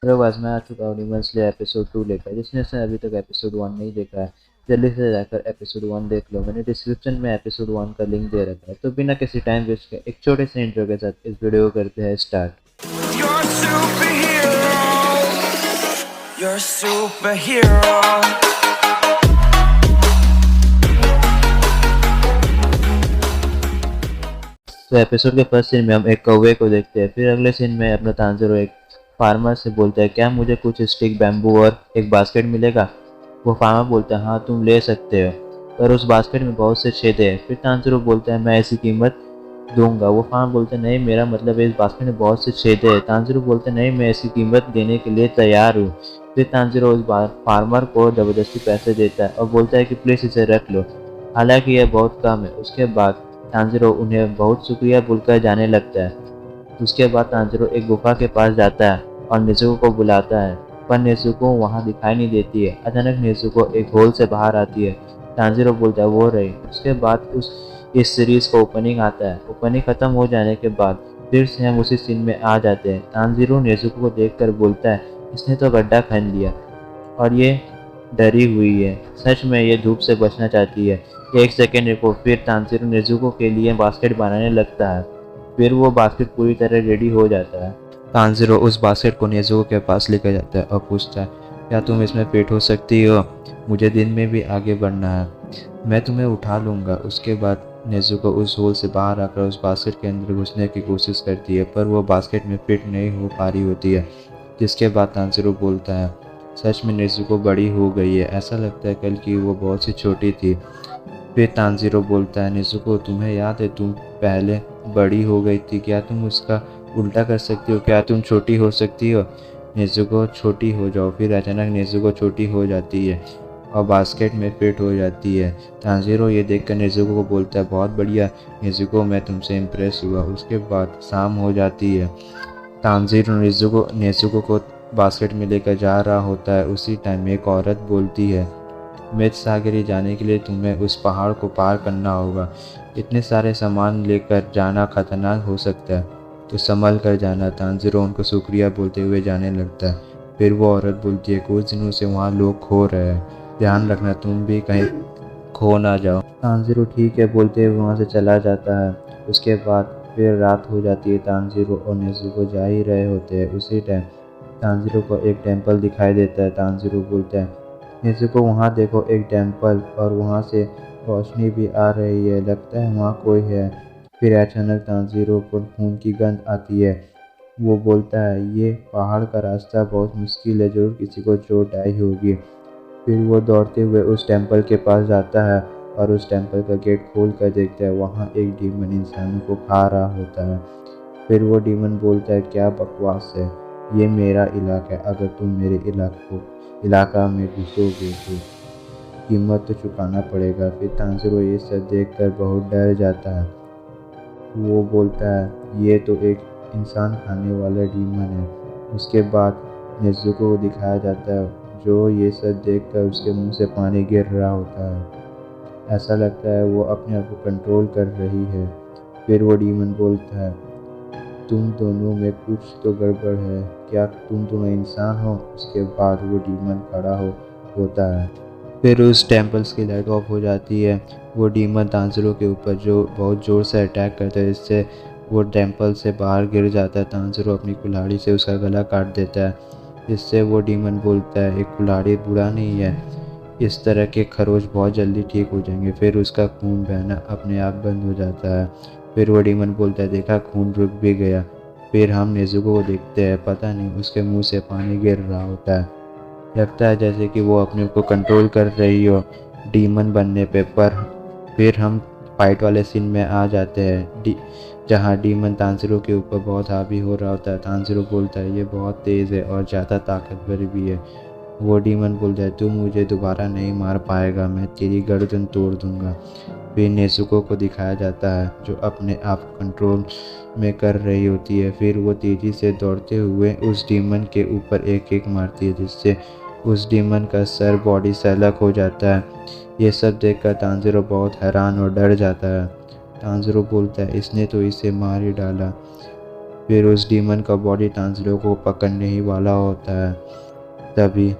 Hello guys, मैं आ चुका हूँ डिमन स्लेयर एपिसोड 2 लेकर। जिसने अभी तक एपिसोड 1 नहीं देखा है, जल्दी से जाकर एपिसोड 1 देख लो। मैंने डिस्क्रिप्शन में एपिसोड 1 का लिंक दे रखा है। तो बिना किसी टाइम वेस्ट के एक छोटे से इंट्रो के साथ इस वीडियो को करते हैं start. You're a superhero. You're a superhero. तो एपिसोड के फर्स्ट सीन में हम एक कौवे को देखते हैं। फिर अगले सीन में अपना तांजिरो एक फार्मर से बोलता है, क्या मुझे कुछ स्टिक, बैम्बू और एक बास्केट मिलेगा? वो फार्मर बोलता है, हाँ तुम ले सकते हो, पर उस बास्केट में बहुत से छेदे हैं। फिर तांजिरो बोलता है, मैं ऐसी कीमत दूंगा। वो फार्मर बोलता है, नहीं, मेरा मतलब है इस बास्केट में बहुत से छेदे हैं। तांजिरो बोलता है, नहीं, मैं ऐसी कीमत देने के लिए तैयार हूँ। फिर तांजिरो उस फार्मर को जबरदस्ती पैसे देता है और बोलता है कि प्लीज़ इसे रख लो, हालांकि यह बहुत कम है। उसके बाद तांजिरो उन्हें बहुत शुक्रिया बोलकर जाने लगता है। उसके बाद तांजिरो एक गुफा के पास जाता है और नेज़ुको को बुलाता है, पर नेज़ुको वहाँ दिखाई नहीं देती है। अचानक नेज़ुको एक होल से बाहर आती है। तांजिरो बोलता है, वो रही। उसके बाद इस सीरीज का ओपनिंग आता है। ओपनिंग खत्म हो जाने के बाद फिर से हम उसी सीन में आ जाते हैं। तांजिरो नेज़ुको को देखकर बोलता है, इसने तो गड्ढा खन लिया और ये डरी हुई है। सच में ये धूप से बचना चाहती है। एक सेकेंड रुको। फिर तांजिरो नेज़ुको के लिए बास्केट बनाने लगता है। फिर वो बास्केट पूरी तरह रेडी हो जाता है। तांजिरो उस बास्केट को नेज़ुको के पास लेकर जाता है और पूछता है, क्या तुम इसमें फिट हो सकती हो? मुझे दिन में भी आगे बढ़ना है, मैं तुम्हें उठा लूँगा। उसके बाद नेज़ुको उस होल से बाहर आकर उस बास्केट के अंदर घुसने की कोशिश करती है, पर वो बास्केट में फिट नहीं हो पा रही होती है। जिसके बाद तांजिरो बोलता है, सच में नेज़ुको बड़ी हो गई है, ऐसा लगता है कल की वो बहुत सी छोटी थी। फिर तांजिरो बोलता है, नेज़ुको तुम्हें याद है तुम पहले बड़ी हो गई थी, क्या तुम उसका उल्टा कर सकती हो? क्या तुम छोटी हो सकती हो? नेज़ुको छोटी हो जाओ। फिर अचानक नेज़ुको छोटी हो जाती है और बास्केट में फिट हो जाती है। तांजिरो ये देखकर नेज़ुको को बोलता है, बहुत बढ़िया नेज़ुको, मैं तुमसे इम्प्रेस हुआ। उसके बाद शाम हो जाती है। तांजिरो नेज़ुको को बास्केट में लेकर जा रहा होता है। उसी टाइम एक औरत बोलती है, मेघ सागरी जाने के लिए तुम्हें उस पहाड़ को पार करना होगा। इतने सारे सामान लेकर जाना खतरनाक हो सकता है, तो संभल कर जाना। तांजिरो उनको शुक्रिया बोलते हुए जाने लगता है। फिर वो औरत बोलती है, कुछ दिनों से वहाँ लोग खो रहे हैं, ध्यान रखना तुम भी कहीं खो ना जाओ। तांजिरो ठीक है बोलते हुए वहाँ से चला जाता है। उसके बाद फिर रात हो जाती है। तांजिरो और नेज़ुको जा ही रहे होते हैं। उसी टाइम तांजिरो को एक टेंपल दिखाई देता है। तांजिरो बोलता है, नेज़ुको वहाँ देखो, एक टेंपल, और वहाँ से रोशनी भी आ रही है, लगता है वहाँ कोई है। फिर अचानक तांजिरो को खून की गंध आती है। वो बोलता है, ये पहाड़ का रास्ता बहुत मुश्किल है, जरूर किसी को चोट आई होगी। फिर वो दौड़ते हुए उस टेंपल के पास जाता है और उस टेंपल का गेट खोल कर देखता है, वहाँ एक डीमन इंसानों को खा रहा होता है। फिर वो डीमन बोलता है, क्या बकवास है, ये मेरा इलाका है, अगर तुम मेरे इलाका में घुसोगे तो कीमत तो चुकाना पड़ेगा। फिर तांजिरो ये सब देखकर बहुत डर जाता है। वो बोलता है, ये तो एक इंसान खाने वाला डीमन है। उसके बाद नेज़ुको को दिखाया जाता है, जो ये सब देखकर उसके मुंह से पानी गिर रहा होता है। ऐसा लगता है वो अपने आप को कंट्रोल कर रही है। फिर वो डीमन बोलता है, तुम दोनों में कुछ तो गड़बड़ है, क्या तुम दोनों इंसान हो? उसके बाद वो डीमन खड़ा होता है। फिर उस टेम्पल्स की लाइट ऑफ हो जाती है। वो डीमन तांजिरो के ऊपर जो बहुत ज़ोर से अटैक करता है, जिससे वो टेम्पल से बाहर गिर जाता है। तांजिरो अपनी कुल्हाड़ी से उसका गला काट देता है, जिससे वो डीमन बोलता है, एक कुल्हाड़ी बुरा नहीं है, इस तरह के खरोच बहुत जल्दी ठीक हो जाएंगे। फिर उसका खून बहना अपने आप बंद हो जाता है। फिर वो डीमन बोलता है, देखा, खून रुक भी गया। फिर हम नेज़ुको को देखते हैं, पता नहीं उसके मुंह से पानी गिर रहा होता है, लगता है जैसे कि वो अपने को कंट्रोल कर रही हो डीमन बनने पे। पर फिर हम फाइट वाले सीन में आ जाते हैं, जहाँ डीमन तांजिरो के ऊपर बहुत हावी हो रहा होता है। तांजिरो बोलता है, ये बहुत तेज़ है और ज़्यादा ताकतवर भी है। वो डीमन बोलता है, तू मुझे दोबारा नहीं मार पाएगा, मैं तेरी गर्दन तोड़ दूंगा। फिर नेज़ुको को दिखाया जाता है, जो अपने आप कंट्रोल में कर रही होती है। फिर वो तेज़ी से दौड़ते हुए उस डीमन के ऊपर एक एक मारती है, जिससे उस डीमन का सर बॉडी से अलग हो जाता है। ये सब देखकर तांजिरो बहुत हैरान और डर जाता है। तांजिरो बोलता है, इसने तो इसे मार ही डाला। फिर उस डीमन का बॉडी तांजिरो को पकड़ने ही वाला होता है। तभी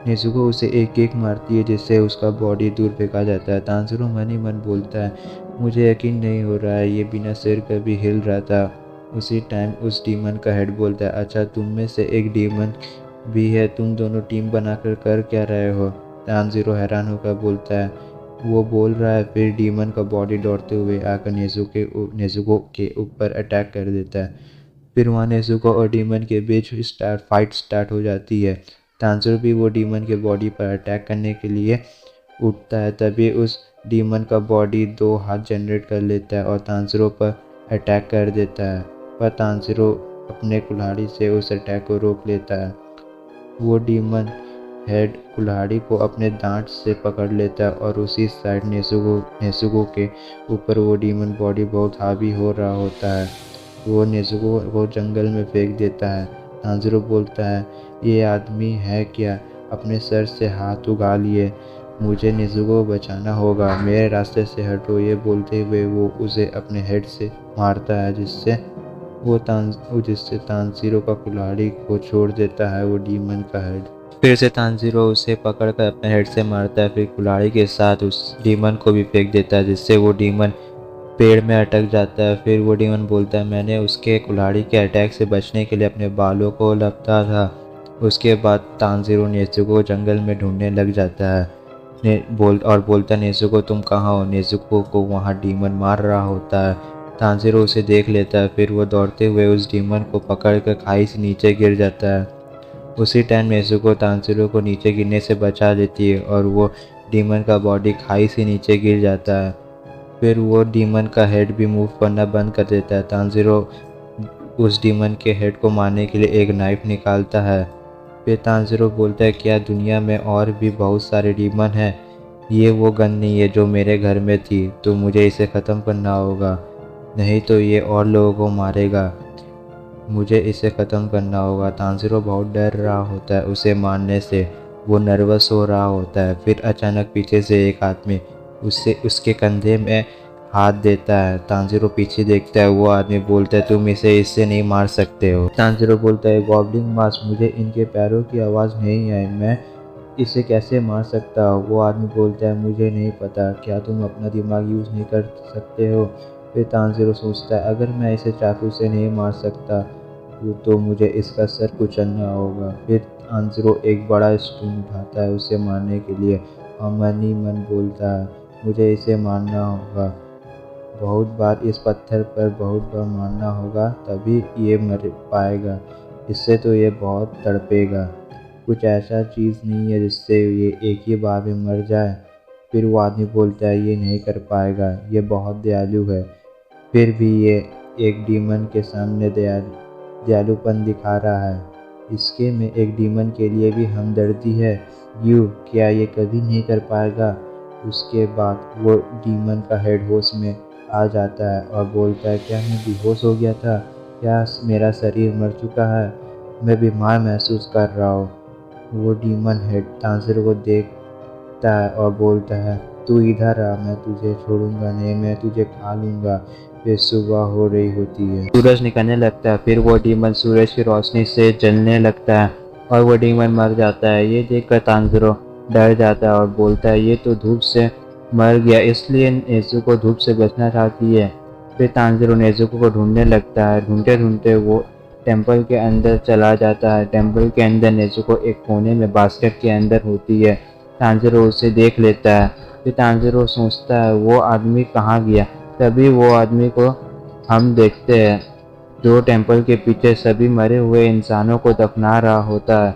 नेजुको उसे एक किक मारती है जिससे उसका बॉडी दूर फेंका जाता है। तांजिरो मन ही मन बोलता है, मुझे यकीन नहीं हो रहा है, ये बिना सिर का भी हिल रहा था। उसी टाइम उस डीमन का हेड बोलता है, अच्छा तुम में से एक डीमन भी है, तुम दोनों टीम बनाकर कर क्या रहे हो? तांजिरो हैरान होकर बोलता है, वो बोल रहा है। फिर डीमन का बॉडी दौड़ते हुए आकर नेजुको के ऊपर अटैक कर देता है। फिर वहाँ नेजुको और डीमन के बीच फाइट स्टार्ट हो जाती है। तांजिरो भी वो डीमन के बॉडी पर अटैक करने के लिए उठता है। तभी उस डीमन का बॉडी 2 हाथ जनरेट कर लेता है और तांजिरो पर अटैक कर देता है, पर तांजिरो अपने कुल्हाड़ी से उस अटैक को रोक लेता है। वो डीमन हेड कुल्हाड़ी को अपने दांत से पकड़ लेता है और उसी साइड नेजुको के ऊपर वो डीमन बॉडी बहुत हावी हो रहा होता है। वो नेजुको को जंगल में फेंक देता है। तांजिरो बोलता है, ये आदमी है क्या? अपने सर से हाथ उगा लिए, मुझे नेजुको को बचाना होगा, मेरे रास्ते से हटो। ये बोलते हुए वो उसे अपने हेड से मारता है जिससे तांजिरो का कुल्हाड़ी को छोड़ देता है वो डीमन का हेड। फिर से तांजिरो उसे पकड़कर अपने हेड से मारता है, फिर कुल्हाड़ी के साथ उस डीमन को भी फेंक देता है जिससे वो डीमन पेड़ में अटक जाता है। फिर वो डीमन बोलता है, मैंने उसके कुल्हाड़ी के अटैक से बचने के लिए अपने बालों को लपटा था। उसके बाद तांजिरो नेजुको जंगल में ढूंढने लग जाता है। बोलता नेजुको तुम कहाँ हो? नेजुको को वहाँ डीमन मार रहा होता है। तांजिरो उसे देख लेता है, फिर वो दौड़ते हुए उस डीमन को पकड़कर खाई से नीचे गिर जाता है। उसी टाइम नेजुको तांजिरो को नीचे गिरने से बचा लेती है और वो डीमन का बॉडी खाई से नीचे गिर जाता है। फिर वो डीमन का हेड भी मूव करना बंद कर देता है। तांजिरो उस डीमन के हेड को मारने के लिए एक नाइफ निकालता है। फिर तांजिरो बोलता है, क्या दुनिया में और भी बहुत सारे डीमन हैं? ये वो गन नहीं है जो मेरे घर में थी, तो मुझे इसे ख़त्म करना होगा, नहीं तो ये और लोगों को मारेगा। मुझे इसे ख़त्म करना होगा। तांजिरो बहुत डर रहा होता है उसे मारने से, वो नर्वस हो रहा होता है। फिर अचानक पीछे से एक आदमी उसके कंधे में हाथ देता है। तांजिरो पीछे देखता है, वो आदमी बोलता है, तुम इसे इससे नहीं मार सकते हो। तांजिरो बोलता है, गॉब्लिन मास, मुझे इनके पैरों की आवाज़ नहीं आई, मैं इसे कैसे मार सकता हूँ? वो आदमी बोलता है, मुझे नहीं पता, क्या तुम अपना दिमाग यूज़ नहीं कर सकते हो? फिर तांजिरो सोचता है, अगर मैं इसे चाकू से नहीं मार सकता तो मुझे इसका सर कुचलना होगा। फिर तांजिरो एक बड़ा स्टोन उठाता है उसे मारने के लिए और मन ही मन बोलता है, मुझे इसे मारना होगा, बहुत बार इस पत्थर पर बहुत बार मारना होगा, तभी ये मर पाएगा, इससे तो ये बहुत तड़पेगा। कुछ ऐसा चीज़ नहीं है जिससे ये एक ही बार में मर जाए। फिर वो आदमी बोलता है, ये नहीं कर पाएगा, ये बहुत दयालु है। फिर भी ये एक डीमन के सामने दयालुपन दिखा रहा है, इसके में एक डीमन के लिए भी हमदर्दी है। क्या ये कभी नहीं कर पाएगा? उसके बाद वो डीमन का हेड होश में आ जाता है और बोलता है, क्या मैं बेहोश हो गया था? क्या मेरा शरीर मर चुका है? मैं बीमार महसूस कर रहा हूँ। वो डीमन हेड तांजिरो को देखता है और बोलता है, तू इधर आ, मैं तुझे छोड़ूंगा नहीं, मैं तुझे खा लूँगा। फिर सुबह हो रही होती है, सूरज निकलने लगता है। फिर वो डीमन सूरज की रोशनी से जलने लगता है और वो डीमन मर जाता है। ये देखकर तांजिरो डर जाता है और बोलता है, ये तो धूप से मर गया, इसलिए नेजुको धूप से बचना चाहती है। फिर तांजिरो नेजुको को ढूंढने लगता है। ढूंढते ढूंढते वो टेंपल के अंदर चला जाता है। टेंपल के अंदर नेजुको एक कोने में बास्केट के अंदर होती है। तांजिरो उसे देख लेता है। फिर तांजिरो सोचता है, वो आदमी कहाँ गया? तभी वो आदमी को हम देखते हैं जो टेंपल के पीछे सभी मरे हुए इंसानों को दफना रहा होता है।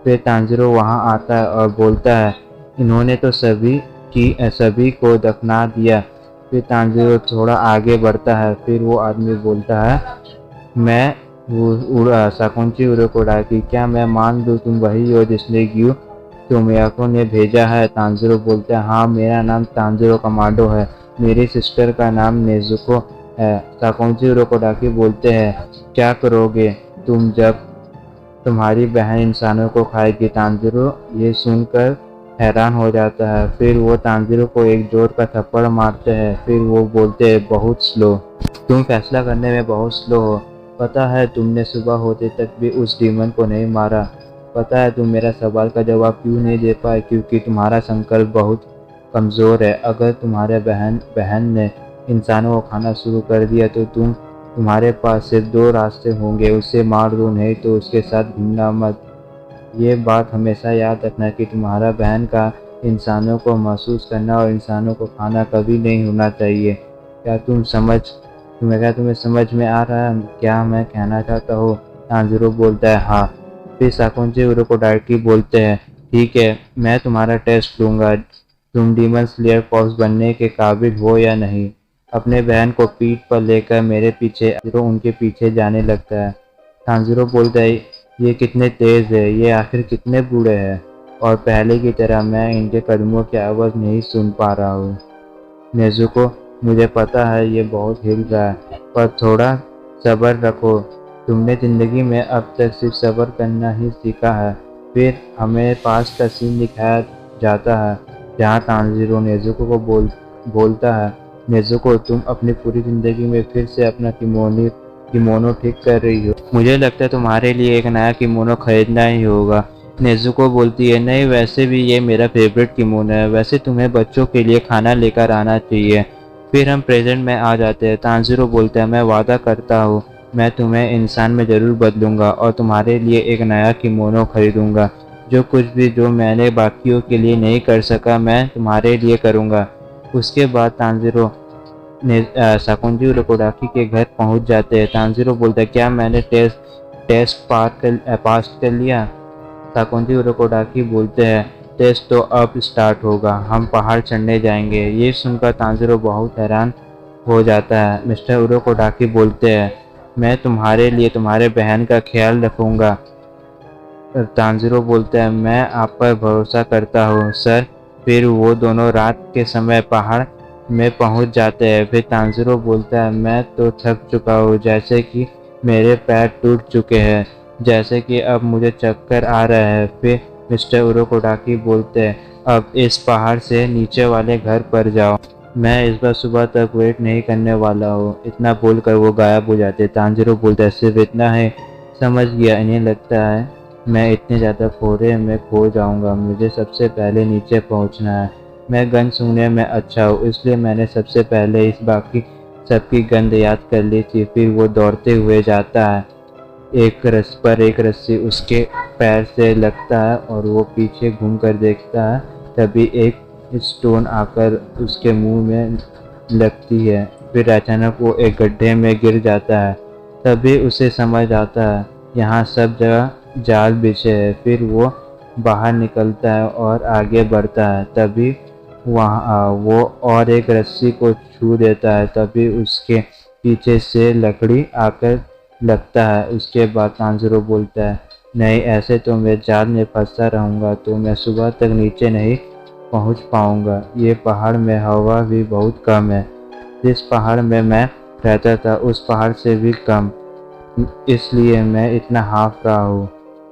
फिर तांजिरो वहाँ आता है और बोलता है, इन्होंने तो सभी को दफना दिया। फिर तांजिरो थोड़ा आगे बढ़ता है। फिर वो आदमी बोलता है, मैं साकुंची उरोकोडाकी, क्या मैं मान लूँ तुम वही हो जिसने ग्यू तोमियाको ने भेजा है? तांजिरो बोलता है, हाँ, मेरा नाम तांजिरो कमाडो है, मेरी सिस्टर का नाम नेजुको है। साकुंची उरोकोडाकी बोलते हैं, क्या करोगे तुम जब तुम्हारी बहन इंसानों को खाएगी? तांजिरो ये सुनकर हैरान हो जाता है। फिर वो तांजिरो को एक जोर का थप्पड़ मारते हैं। फिर वो बोलते हैं, बहुत स्लो, तुम फैसला करने में बहुत स्लो हो, पता है तुमने सुबह होते तक भी उस डीमन को नहीं मारा। पता है तुम मेरा सवाल का जवाब क्यों नहीं दे पाए? क्योंकि तुम्हारा संकल्प बहुत कमज़ोर है। अगर तुम्हारे बहन ने इंसानों को खाना शुरू कर दिया तो तुम्हारे पास सिर्फ दो रास्ते होंगे, उसे मार दो, नहीं तो उसके साथ घूमना मत। ये बात हमेशा याद रखना कि तुम्हारा बहन का इंसानों को महसूस करना और इंसानों को खाना कभी नहीं होना चाहिए। तुम्हें समझ में आ रहा है क्या मैं कहना चाहता हूँ? तांजीरो बोलता है हाँ। फिर साकुंजी उरोकोडाकी बोलते हैं ठीक है, मैं तुम्हारा टेस्ट लूँगा। तुम डीमन स्लेयर कॉर्प्स बनने के काबिल हो या नहीं। अपने बहन को पीठ पर लेकर मेरे पीछे उनके पीछे जाने लगता है। तांजीरो बोलता है ये कितने तेज़ है, ये आखिर कितने बूढ़े हैं, और पहले की तरह मैं इनके कदमों की आवाज़ नहीं सुन पा रहा हूँ। नेज़ुको, मुझे पता है ये बहुत हिल रहा है, पर थोड़ा सब्र रखो। तुमने ज़िंदगी में अब तक सिर्फ सब्र करना ही सीखा है। फिर हमें पास का सीन दिखाया जाता है जहाँ तांजीरो नेज़ुको को बोलता है नेज़ुको, तुम अपनी पूरी ज़िंदगी में फिर से अपना किमोनो ठीक कर रही हो। मुझे लगता है तुम्हारे लिए एक नया किमोनो खरीदना ही होगा। नेज़ुको बोलती है नहीं, वैसे भी ये मेरा फेवरेट किमोनो है। वैसे तुम्हें बच्चों के लिए खाना लेकर आना चाहिए। फिर हम प्रेजेंट में आ जाते हैं। तांजीरो बोलता है मैं वादा करता हूँ मैं तुम्हें इंसान में ज़रूर बदलूँगा और तुम्हारे लिए एक नया किमोनो खरीदूँगा। जो कुछ भी जो मैंने बाकियों के लिए नहीं कर सका मैं तुम्हारे लिए करूँगा। उसके बाद तांजीरो साकुंजी उरोकोडाकी के घर पहुंच जाते हैं। तांजीरो बोलता है क्या मैंने टेस्ट पास कर लिया? साकुंजी उरोकोडाकी बोलते हैं टेस्ट तो अब स्टार्ट होगा, हम पहाड़ चढ़ने जाएंगे। ये सुनकर तांजीरो बहुत हैरान हो जाता है। मिस्टर उरोकोडाकी बोलते हैं मैं तुम्हारे लिए तुम्हारे बहन का ख्याल रखूँगा। तांजीरो बोलते हैं मैं आप पर भरोसा करता हूँ सर। फिर वो दोनों रात के समय पहाड़ में पहुंच जाते हैं। फिर तांजीरो बोलता है मैं तो थक चुका हूँ, जैसे कि मेरे पैर टूट चुके हैं, जैसे कि अब मुझे चक्कर आ रहा है। फिर मिस्टर उरोकोडाकी बोलते हैं अब इस पहाड़ से नीचे वाले घर पर जाओ, मैं इस बार सुबह तक वेट नहीं करने वाला हूँ। इतना बोलकर वो गायब हो जाते। तांजीरो बोलता है सिर्फ इतना है? समझ गया, इन्हें लगता है मैं इतने ज़्यादा कोहरे में खो जाऊंगा। मुझे सबसे पहले नीचे पहुंचना है। मैं गंध सूंघने में अच्छा हूँ, इसलिए मैंने सबसे पहले इस बाकी सबकी गंध याद कर ली थी। फिर वो दौड़ते हुए जाता है। एक रस्सी उसके पैर से लगता है और वो पीछे घूमकर देखता है। तभी एक स्टोन आकर उसके मुंह में लगती है। फिर अचानक वो एक गड्ढे में गिर जाता है। तभी उसे समझ आता है यहाँ सब जगह जाल बिछे है। फिर वो बाहर निकलता है और आगे बढ़ता है। तभी वो और एक रस्सी को छू देता है। तभी उसके पीछे से लकड़ी आकर लगता है। उसके बाद तांजीरो बोलता है नहीं, ऐसे तो मैं जाल में फंसा रहूँगा तो मैं सुबह तक नीचे नहीं पहुँच पाऊँगा। ये पहाड़ में हवा भी बहुत कम है। जिस पहाड़ में मैं रहता था उस पहाड़ से भी कम, इसलिए मैं इतना हाँफ रहा हूँ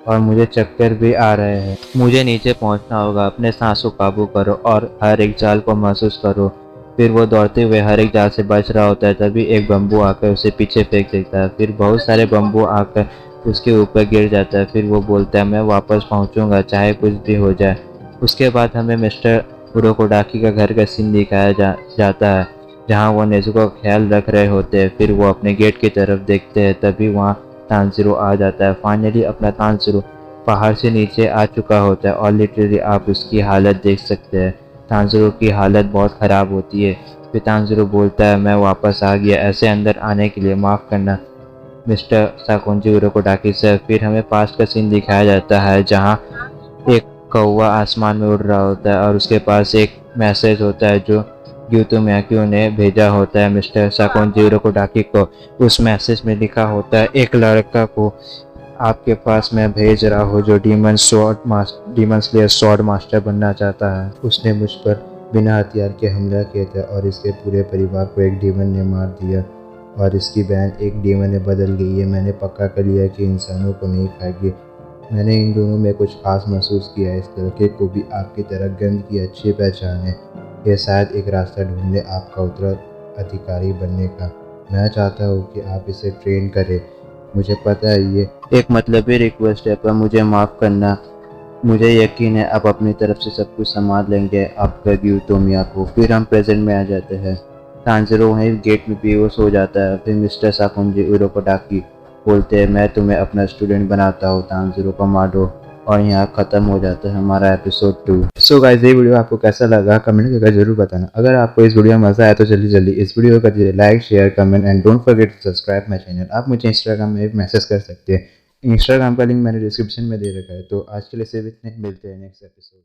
और मुझे चक्कर भी आ रहे हैं। मुझे नीचे पहुँचना होगा। अपने सांस को काबू करो और हर एक जाल को महसूस करो। फिर वो दौड़ते हुए हर एक जाल से बच रहा होता है। तभी एक बम्बू आकर उसे पीछे फेंक देता है। फिर बहुत सारे बम्बू आकर उसके ऊपर गिर जाता है। फिर वो बोलता है मैं वापस पहुँचूँगा चाहे कुछ भी हो जाए। उसके बाद हमें मिस्टर उरोकोडाकी का घर का सीन दिखाया जाता है जहाँ वो नेज़ुको का ख्याल रख रहे होते हैं। फिर वो अपने गेट की तरफ देखते हैं। तभी वहाँ तांजीरो आ जाता है। फाइनली अपना तांजीरो पहाड़ से नीचे आ चुका होता है और लिटरली आप उसकी हालत देख सकते हैं। तांजीरो की हालत बहुत ख़राब होती है। फिर तांजीरो बोलता है मैं वापस आ गया, ऐसे अंदर आने के लिए माफ़ करना मिस्टर साकुंजी उरोकोडाकी सर। फिर हमें पास का सीन दिखाया जाता है जहाँ एक कौवा आसमान में उड़ रहा होता है और उसके पास एक मैसेज होता है जो ग्यूतो मियाक्यो ने भेजा होता है मिस्टर साकुंजी उरोकोडाकी को। उस मैसेज में लिखा होता है एक लड़का को आपके पास मैं भेज रहा हूँ जो डीमन स्लेयर स्वॉर्ड मास्टर बनना चाहता है। उसने मुझ पर बिना हथियार के हमला किया था और इसके पूरे परिवार को एक डीमन ने मार दिया और इसकी बहन एक डीमन में बदल गई है। मैंने पक्का कर लिया कि इंसानों को नहीं खाएगी। मैंने इन दोनों में कुछ खास महसूस किया है। इस लड़के को भी आपकी तरह गंध की अच्छी पहचान है। यह शायद एक रास्ता ढूंढे आपका उत्तराधिकारी बनने का। मैं चाहता हूँ कि आप इसे ट्रेन करें। मुझे पता है ये एक मतलबी रिक्वेस्ट है, पर मुझे माफ़ करना। मुझे यकीन है आप अपनी तरफ से सब कुछ संभाल लेंगे आपका ग्यू तोमिया को। फिर हम प्रेजेंट में आ जाते हैं। तांजिरो वहीं गेट में बेहोश हो जाता है। फिर मिस्टर साकुंजी उरोकोटाकी बोलते हैं मैं तुम्हें अपना स्टूडेंट बनाता हूँ तांजिरो कमांडो। और यहाँ ख़त्म हो जाता है हमारा एपिसोड 2। सो गाइस, ये वीडियो आपको कैसा लगा कमेंट करके जरूर बताना। अगर आपको इस वीडियो में मज़ा आया तो जल्दी जल्दी इस वीडियो को like share comment and don't forget to subscribe my channel. आप मुझे इंस्टाग्राम में मैसेज कर सकते हैं। इंस्टाग्राम का लिंक मैंने डिस्क्रिप्शन में दे रखा है। तो आज के लिए सिर्फ इतने, मिलते हैं नेक्स्ट एपिसोड।